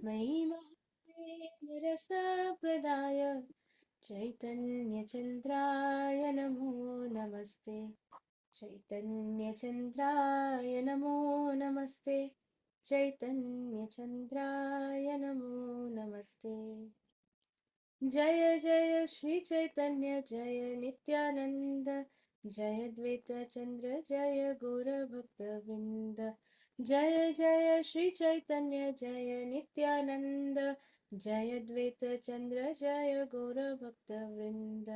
महिमानरसप्रदाय चैतन्यचन्द्राय नमो नमस्ते। चैतन्यचन्द्राय नमो नमस्ते। चैतन्यचन्द्राय नमो नमस्ते। जय जय श्री चैतन्य जय नित्यानंद, जय द्वैत चंद्र जय गौर भक्तवृंद। जय जय श्री चैतन्य जय नित्यानंद, जय द्वैत चंद्र जय गौर भक्तवृंद।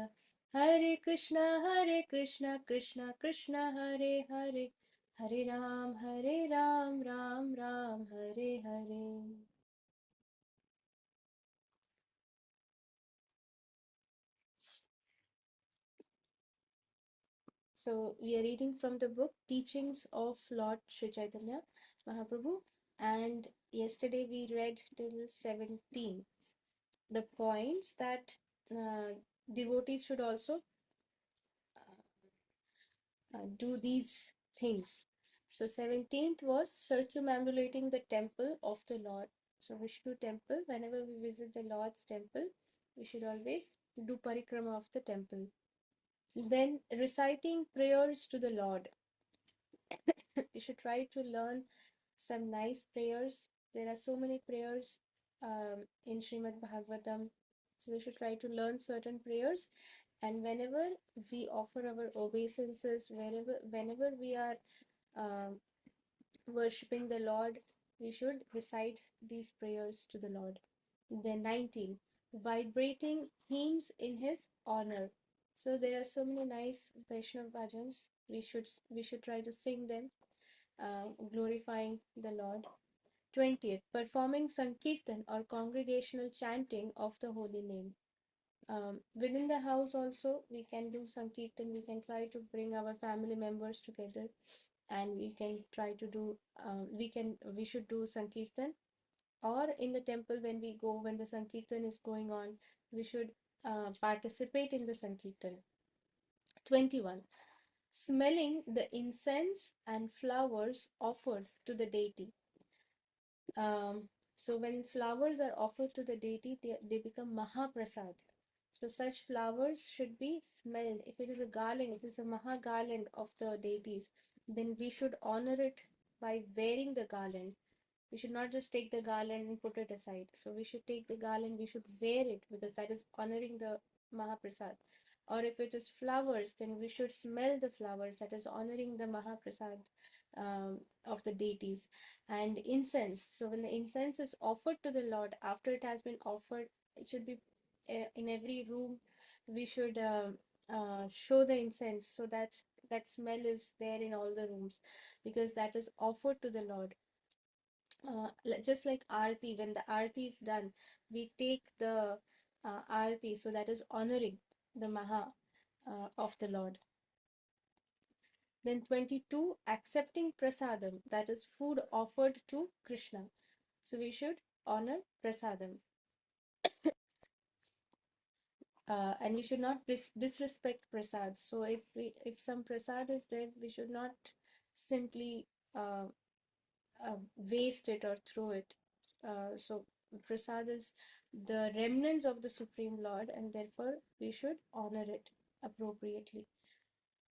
हरे कृष्णा कृष्णा कृष्णा हरे हरे, हरे Ram Ram Ram Hare Hare. So we are reading from the book Teachings of Lord Caitanya Mahaprabhu, and yesterday we read till 17. The points that devotees should also do these things. So 17th was circumambulating the temple of the Lord. So Vishnu temple, whenever we visit the Lord's temple, we should always do parikrama of the temple. Then reciting prayers to the Lord. You should try to learn some nice prayers. There are so many prayers in Srimad Bhagavatam. So we should try to learn certain prayers. And whenever we offer our obeisances, whenever we are um worshipping the Lord, we should recite these prayers to the Lord. Then 19, vibrating hymns in his honor. So there are so many nice Vaishnav bhajans. We should try to sing them, glorifying the Lord. 20th, performing Sankirtan or congregational chanting of the holy name. Within the house also, we can do Sankirtan. We can try to bring our family members together, and we can try to do, we should do Sankirtan. Or in the temple when we go, when the Sankirtan is going on, we should participate in the Sankirtan. 21, smelling the incense and flowers offered to the deity. So when flowers are offered to the deity, they become Mahaprasad. So such flowers should be smelled. If it is a garland, if it's a Maha garland of the deities, then we should honor it by wearing the garland. We should not just take the garland and put it aside. So we should take the garland, we should wear it, because that is honoring the Mahaprasad. Or if it is flowers, then we should smell the flowers, that is honoring the Mahaprasad of the deities. And incense, so when the incense is offered to the Lord, after it has been offered, it should be in every room. We should show the incense, so that that smell is there in all the rooms, because that is offered to the Lord. Just like Aarti, when the Aarti is done, we take the Aarti, so that is honoring the Maha of the Lord. Then 22, accepting prasadam, that is food offered to Krishna. So we should honor prasadam. And we should not disrespect prasad. So if some prasad is there, we should not simply waste it or throw it. So prasad is the remnants of the Supreme Lord, and therefore we should honor it appropriately.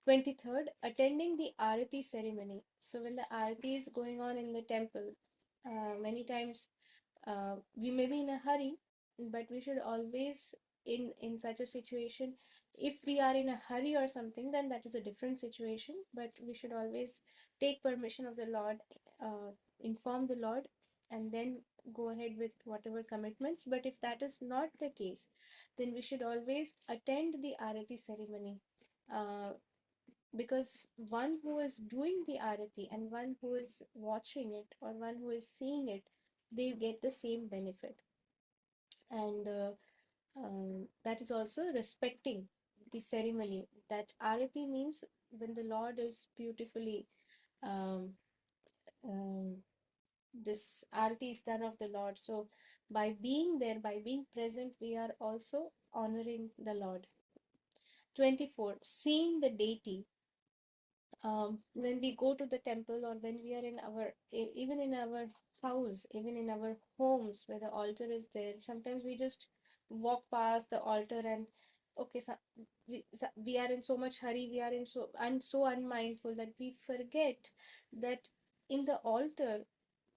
23rd, attending the Arati ceremony. So when the Arati is going on in the temple, many times we may be in a hurry, but we should always, in such a situation, if we are in a hurry or something, then that is a different situation, but we should always take permission of the Lord, inform the Lord, and then go ahead with whatever commitments. But if that is not the case, then we should always attend the Arati ceremony, because one who is doing the Arati and one who is watching it or one who is seeing it, they get the same benefit. And that is also respecting the ceremony. That Arati means when the Lord is beautifully, um, um, this Arati is done of the Lord. So by being there, by being present, we are also honoring the Lord. 24, seeing the deity. When we go to the temple, or when we are in our, even in our house, even in our homes where the altar is there. Sometimes we just walk past the altar and okay, we are in so much hurry, we are in so unmindful that we forget that in the altar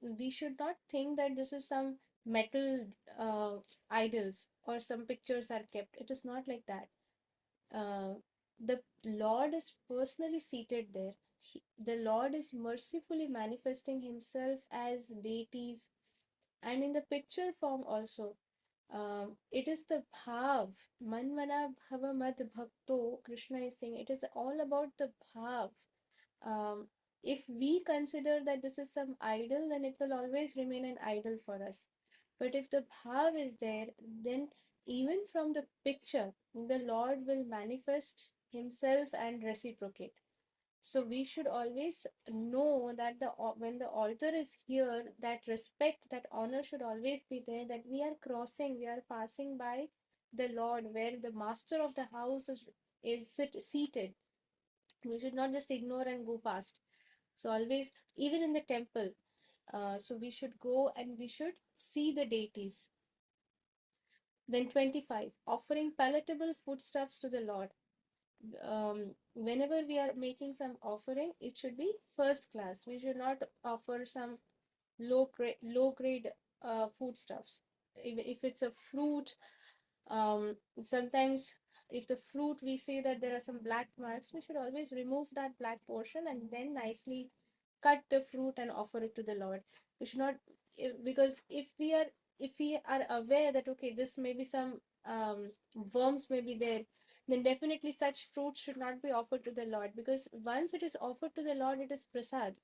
we should not think that this is some metal uh, idols or some pictures are kept. It is not like that. uh, the Lord is personally seated there. The Lord is mercifully manifesting himself as deities and in the picture form also. It is the bhav, manmana bhava mad bhakto, Krishna is saying. It is all about the bhav. If we consider that this is some idol, then it will always remain an idol for us. But if the bhav is there, then even from the picture, the Lord will manifest himself and reciprocate. So we should always know that when the altar is here, that respect, that honor should always be there, that we are passing by the Lord, where the master of the house is seated. We should not just ignore and go past. So always, even in the temple, so we should go and we should see the deities. Then 25, offering palatable foodstuffs to the Lord. Whenever we are making some offering, it should be first class. We should not offer some low grade foodstuffs. If it's a fruit, sometimes if the fruit we see that there are some black marks, we should always remove that black portion and then nicely cut the fruit and offer it to the Lord. We should not, because if we are aware that okay, this may be some worms may be there, then definitely such fruit should not be offered to the Lord, because once it is offered to the Lord, it is prasad,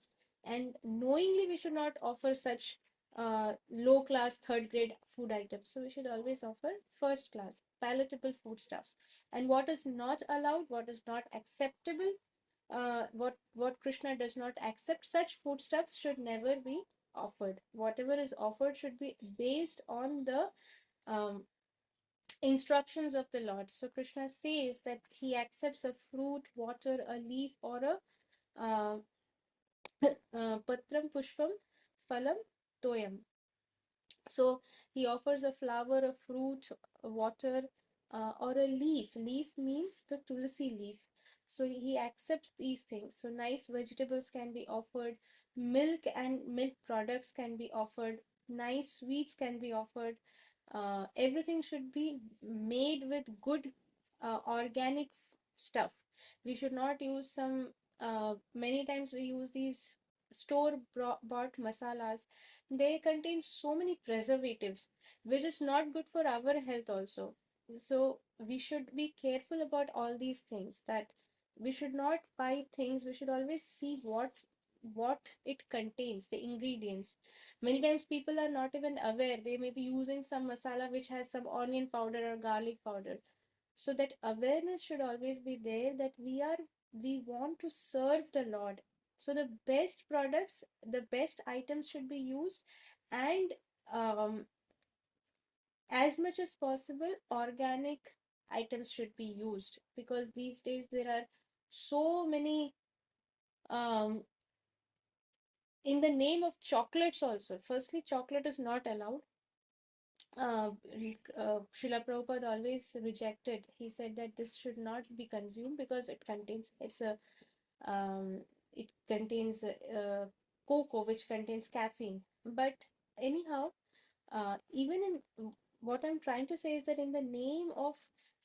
and knowingly we should not offer such low class third grade food items. So we should always offer first class palatable foodstuffs. And what is not allowed, what is not acceptable, what Krishna does not accept, such foodstuffs should never be offered. Whatever is offered should be based on the um, instructions of the Lord. So Krishna says that he accepts a fruit, water, a leaf, or a patram pushpam phalam toyam. So he offers a flower, a fruit, a water, or a leaf. Leaf means the tulsi leaf. So he accepts these things. So nice vegetables can be offered, milk and milk products can be offered, nice sweets can be offered. Everything should be made with good organic stuff. We should not use some, many times we use these store bought masalas. They contain so many preservatives, which is not good for our health also. So we should be careful about all these things, that we should not buy things. We should always see what it contains, the ingredients. Many times people are not even aware. They may be using some masala which has some onion powder or garlic powder. So that awareness should always be there, that we want to serve the Lord. So the best products, the best items should be used, and as much as possible organic items should be used, because these days there are so many, um, in the name of chocolates also. Firstly, chocolate is not allowed. Srila Prabhupada always rejected. He said that this should not be consumed because um, it contains cocoa, which contains caffeine. But anyhow, even in what I'm trying to say is that in the name of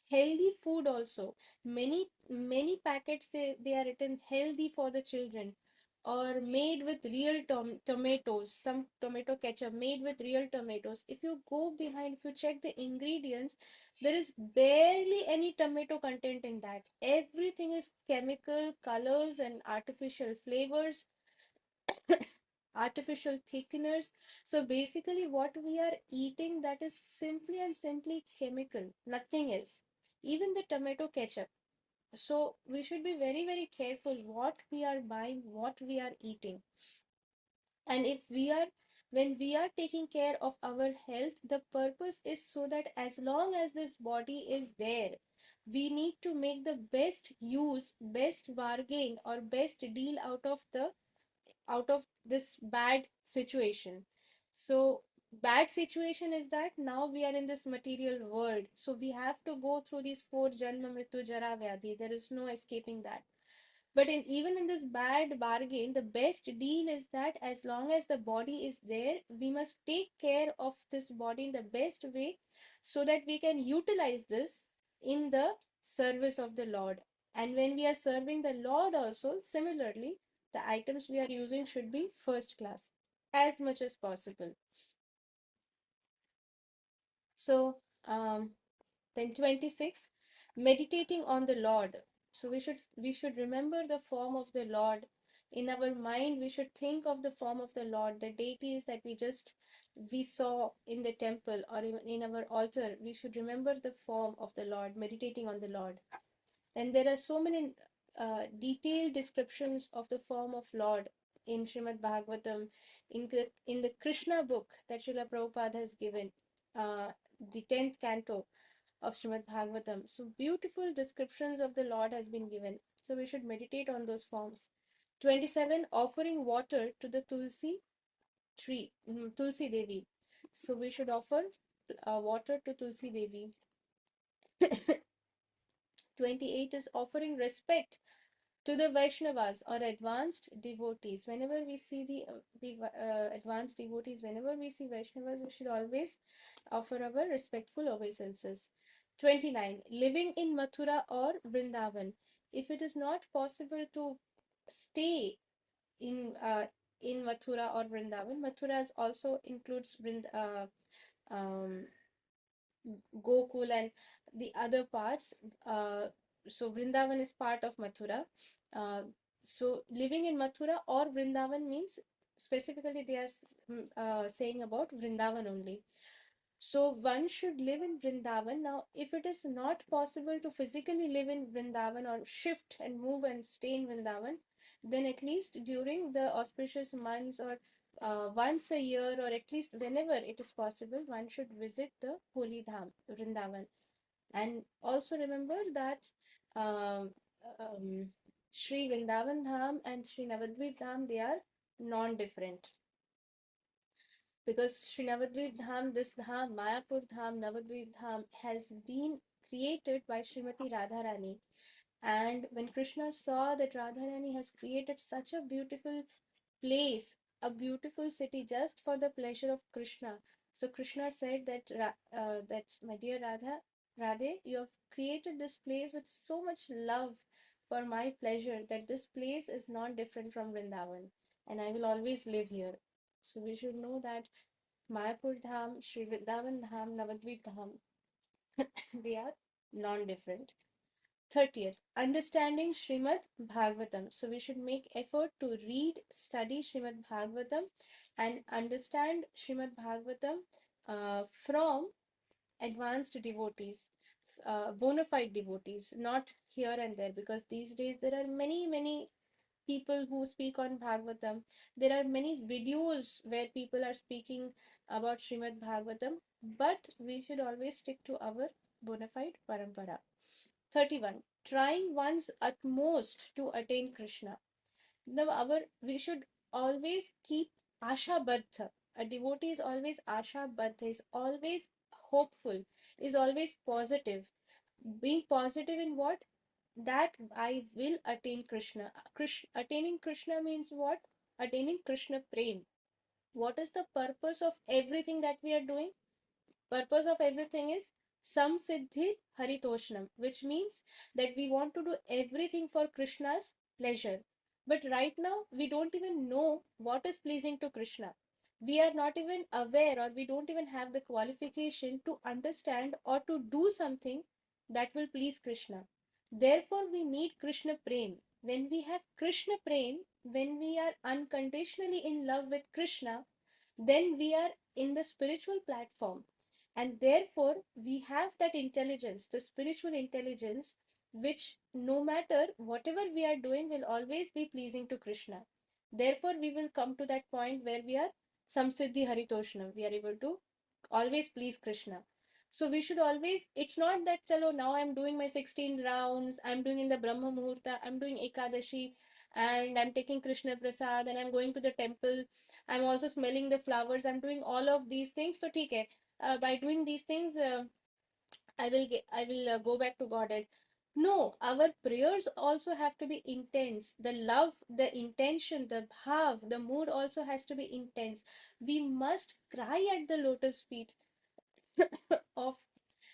healthy food also, many packets, they are written healthy for the children, or made with real tomatoes, some tomato ketchup made with real tomatoes. If you go behind, if you check the ingredients, there is barely any tomato content in that. Everything is chemical colors and artificial flavors, artificial thickeners. So basically what we are eating, that is simply and simply chemical, nothing else. Even the tomato ketchup. So we should be very very careful what we are buying, what we are eating. And if we are when we are taking care of our health, the purpose is so that as long as this body is there, we need to make the best use, best bargain, or best deal out of this bad situation. So bad situation is that now we are in this material world. So we have to go through these four janma mrityu jara vyadhi. There is no escaping that. But even in this bad bargain, the best deal is that as long as the body is there, we must take care of this body in the best way so that we can utilize this in the service of the Lord. And when we are serving the Lord also, similarly, the items we are using should be first class as much as possible. So, then 26, meditating on the Lord. So we should remember the form of the Lord. In our mind, we should think of the form of the Lord, the deities that we saw in the temple or in our altar. We should remember the form of the Lord, meditating on the Lord. And there are so many detailed descriptions of the form of Lord in Srimad Bhagavatam, in the Krishna book that Srila Prabhupada has given, the 10th canto of Srimad Bhagavatam. So beautiful descriptions of the Lord has been given. So we should meditate on those forms. 27, offering water to the Tulsi tree, Tulsi Devi. So we should offer water to Tulsi Devi. 28 is offering respect to the Vaishnavas or advanced devotees. Whenever we see the advanced devotees, whenever we see Vaishnavas, we should always offer our respectful obeisances. 29. Living in Mathura or Vrindavan. If it is not possible to stay in Mathura or Vrindavan, Mathura also includes um, Gokul and the other parts. So Vrindavan is part of Mathura. Uh, so living in Mathura or Vrindavan means specifically they are saying about Vrindavan only. So one should live in Vrindavan. Now, if it is not possible to physically live in Vrindavan or shift and move and stay in Vrindavan, then at least during the auspicious months or once a year or at least whenever it is possible, one should visit the holy dham, Vrindavan. And also remember that um, um, Sri Vrindavan Dham and Sri Navadvip Dham, they are non-different. Because Sri Navadvip Dham, this Dham, Mayapur Dham, Navadvip Dham has been created by Srimati Radharani. And when Krishna saw that Radharani has created such a beautiful place, a beautiful city just for the pleasure of Krishna. So Krishna said that my dear Radhe, you have created this place with so much love for my pleasure that this place is not different from Vrindavan, and I will always live here. So we should know that Mayapur Dham, Sri Vrindavan Dham, Navadvip Dham, they are non-different. 30th, understanding Srimad Bhagavatam. So we should make effort to read, study Srimad Bhagavatam and understand Srimad Bhagavatam from advanced devotees, bona fide devotees, not here and there, because these days there are many people who speak on Bhagavatam. There are many videos where people are speaking about Srimad Bhagavatam, but we should always stick to our bona fide parampara. 31. Trying one's utmost to attain Krishna. Now, we should always keep Asha Baddha. A devotee is always Asha Baddha, is always hopeful, is always positive. Being positive in what? That I will attain Krishna. Attaining Krishna means what? Attaining Krishna Prem. What is the purpose of everything that we are doing? Purpose of everything is samsiddhi haritoshnam, which means that we want to do everything for Krishna's pleasure. But right now we don't even know what is pleasing to Krishna. We are not even aware, or we don't even have the qualification to understand or to do something that will please Krishna. Therefore we need Krishna prem. When we have Krishna prem, when we are unconditionally in love with Krishna, then we are in the spiritual platform, and therefore we have that intelligence, the spiritual intelligence, which no matter whatever we are doing will always be pleasing to Krishna. Therefore we will come to that point where we are samsiddhi haritoshnam, we are able to always please Krishna. So we should always, it's not that chalo now I'm doing my 16 rounds, I'm doing in the Brahma Muhurta, I'm doing Ekadashi, and I'm taking Krishna Prasad and I'm going to the temple. I'm also smelling the flowers. I'm doing all of these things. So, ठीक है. By doing these things, I will go back to Godhead. No, our prayers also have to be intense. The love, the intention, the bhav, the mood also has to be intense. We must cry at the lotus feet of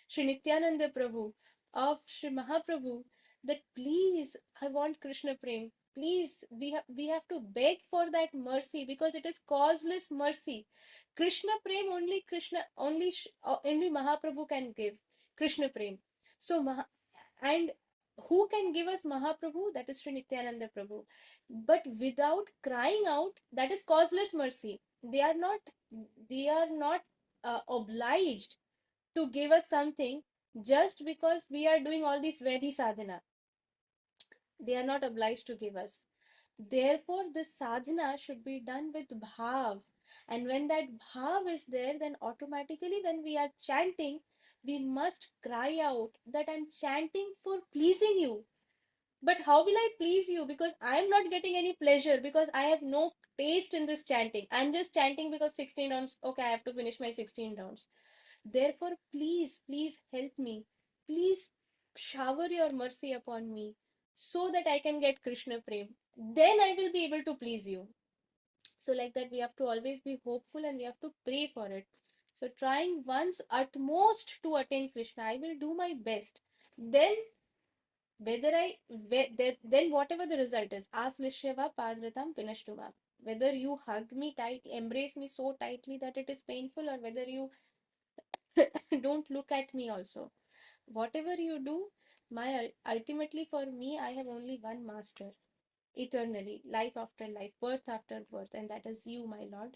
Sri Nityananda Prabhu, of Sri Mahaprabhu, that please, I want Krishna Prem. Please, we have to beg for that mercy, because it is causeless mercy. Krishna Prem only only Mahaprabhu can give Krishna Prem. So and who can give us Mahaprabhu? That is Sri Nityananda Prabhu. But without crying out, that is causeless mercy. They are not obliged to give us something just because we are doing all this Vedi sadhana. They are not obliged to give us. Therefore, this sadhana should be done with bhav. And when that bhav is there, then automatically when we are chanting, we must cry out that I'm chanting for pleasing you. But how will I please you? Because I am not getting any pleasure, because I have no taste in this chanting. I'm just chanting because 16 rounds, okay, I have to finish my 16 rounds. Therefore, please, please help me. Please shower your mercy upon me so that I can get Krishna Prem. Then I will be able to please you. So, like that, we have to always be hopeful and we have to pray for it. So, trying one's utmost to attain Krishna, I will do my best. Then, then whatever the result is, aslishyava padratam pinashtuma. Whether you hug me tight, embrace me so tightly that it is painful, or whether you don't look at me also. Whatever you do, ultimately for me, I have only one master, eternally, life after life, birth after birth, and that is you, my Lord.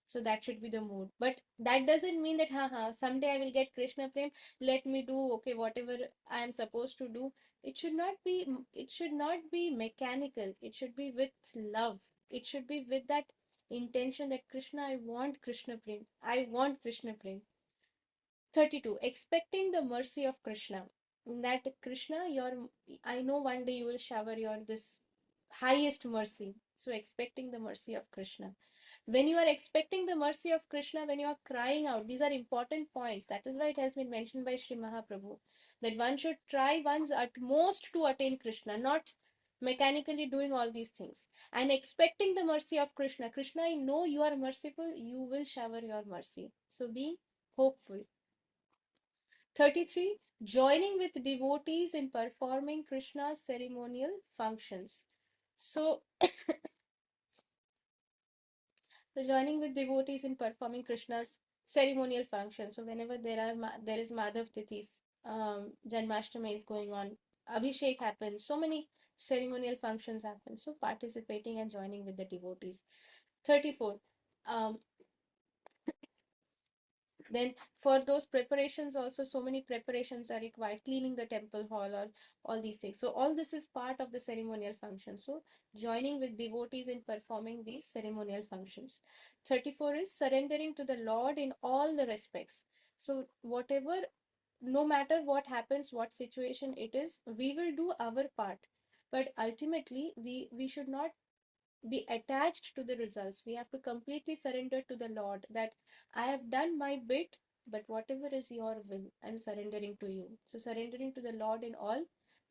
So that should be the mood. But that doesn't mean that someday I will get Krishna Prem. Let me do okay whatever I am supposed to do. It should not be mechanical. It should be with love. It should be with that intention that Krishna, I want Krishna Prem. I want Krishna Prem. 32. Expecting the mercy of Krishna. That Krishna, I know one day you will shower your this highest mercy. So expecting the mercy of Krishna. When you are expecting the mercy of Krishna, when you are crying out, these are important points. That is why it has been mentioned by Sri Mahaprabhu, that one should try one's utmost to attain Krishna, not mechanically doing all these things. And expecting the mercy of Krishna. Krishna, I know you are merciful, you will shower your mercy. So be hopeful. 33. Joining with devotees in performing Krishna's ceremonial functions. So, joining with devotees in performing Krishna's ceremonial functions. So, whenever there is Madhav Tithis, Janmashtami is going on, Abhishek happens, so many ceremonial functions happen. So, participating and joining with the devotees. 34. Um, Then for those preparations also, so many preparations are required, cleaning the temple hall or all these things. So all this is part of the ceremonial function. So joining with devotees in performing these ceremonial functions. 34 is surrendering to the Lord in all the respects. So whatever, no matter what happens, what situation it is, we will do our part. But ultimately, we should not be attached to the results. We have to completely surrender to the Lord, that I have done my bit, but whatever is your will, I'm surrendering to you. So, surrendering to the Lord in all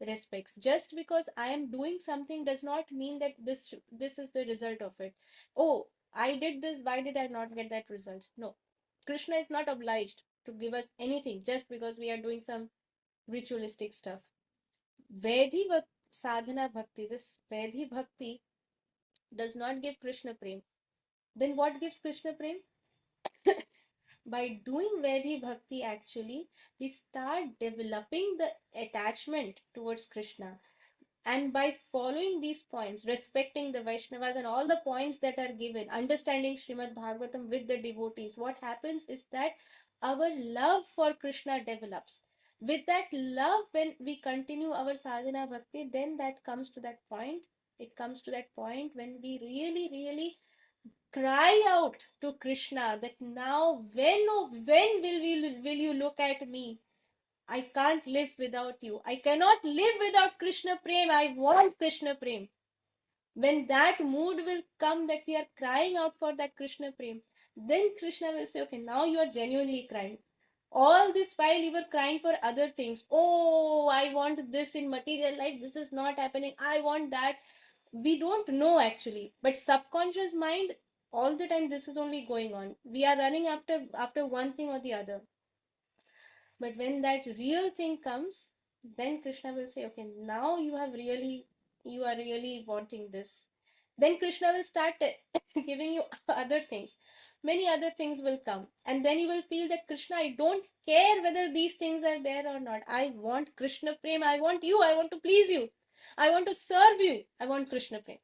respects. Just because I am doing something does not mean that this is the result of it. Oh, I did this, why did I not get that result? No. Krishna is not obliged to give us anything just because we are doing some ritualistic stuff. Vedhi sadhana bhakti, this Vedhi bhakti does not give Krishna Prem. Then what gives Krishna Prem? By doing Vedhi Bhakti, actually, we start developing the attachment towards Krishna. And by following these points, respecting the Vaishnavas and all the points that are given, understanding Srimad Bhagavatam with the devotees, what happens is that our love for Krishna develops. With that love, when we continue our sadhana bhakti, then that comes to that point. It comes to that point when we really, really cry out to Krishna that now when, oh when will you look at me? I can't live without you. I cannot live without Krishna Prem. I want Krishna Prem. When that mood will come that we are crying out for that Krishna Prem, then Krishna will say, okay, now you are genuinely crying. All this while you were crying for other things. Oh, I want this in material life. This is not happening. I want that. We don't know actually, but subconscious mind, all the time this is only going on. We are running after one thing or the other. But when that real thing comes, then Krishna will say, okay, now you are really wanting this. Then Krishna will start giving you other things. Many other things will come. And then you will feel that Krishna, I don't care whether these things are there or not. I want Krishna Prem. I want you. I want to please you. I want to serve you. I want Krishna Prem.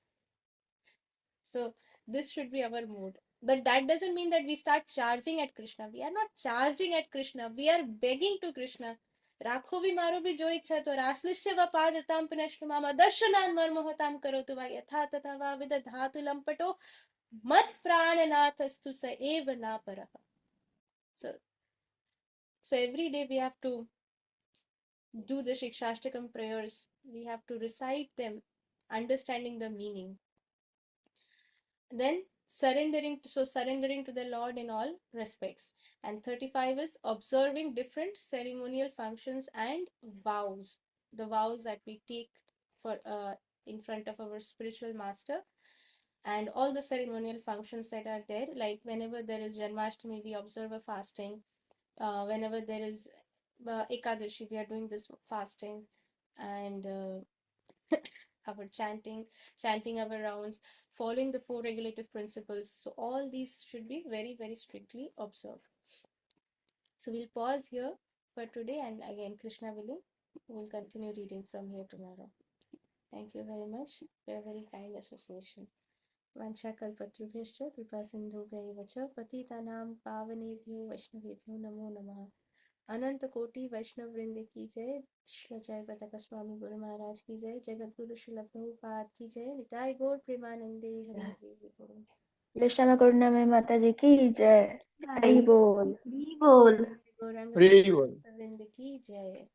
So this should be our mood. But that doesn't mean that we start charging at Krishna. We are not charging at Krishna. We are begging to Krishna. राखो भी मारो भी जो इच्छा तो रासलिश्य व पादताम पुनश्च माम दर्शनान मर्मोहताम करोतु वा यथा तथा वा विदधातु लंपटो मत प्राणनाथस्तु स एव ना परः. So every day we have to do the Shikshashtakam prayers. We have to recite them, understanding the meaning. Then surrendering to the Lord in all respects. And 35 is observing different ceremonial functions and vows, the vows that we take for in front of our spiritual master, and all the ceremonial functions that are there. Like whenever there is Janmashtami, we observe a fasting. Whenever there is Ekadashi, we are doing this fasting, and our chanting our rounds, following the four regulative principles. So all these should be very, very strictly observed. So we'll pause here for today, and again, Krishna willing, we'll continue reading from here tomorrow. Thank you very much for a very kind association. Vanchakalpatrubhyascha kripa sindhubhaiva cha patitanam pavanebhyo vaishnavebhyo namo नमः. अनंत कोटि वैष्णव वृंद की जय. श्री जय पताका स्वामी गुरु महाराज की जय. जगत गुरु श्रील प्रभुपाद की जय. निताय गौर प्रेमानंदे हरि हरि बोल. कृष्ण करुणा में माता जी की जय. हरि बोल. हरि बोल. गौरांग हरि बोल. वृंद की जय.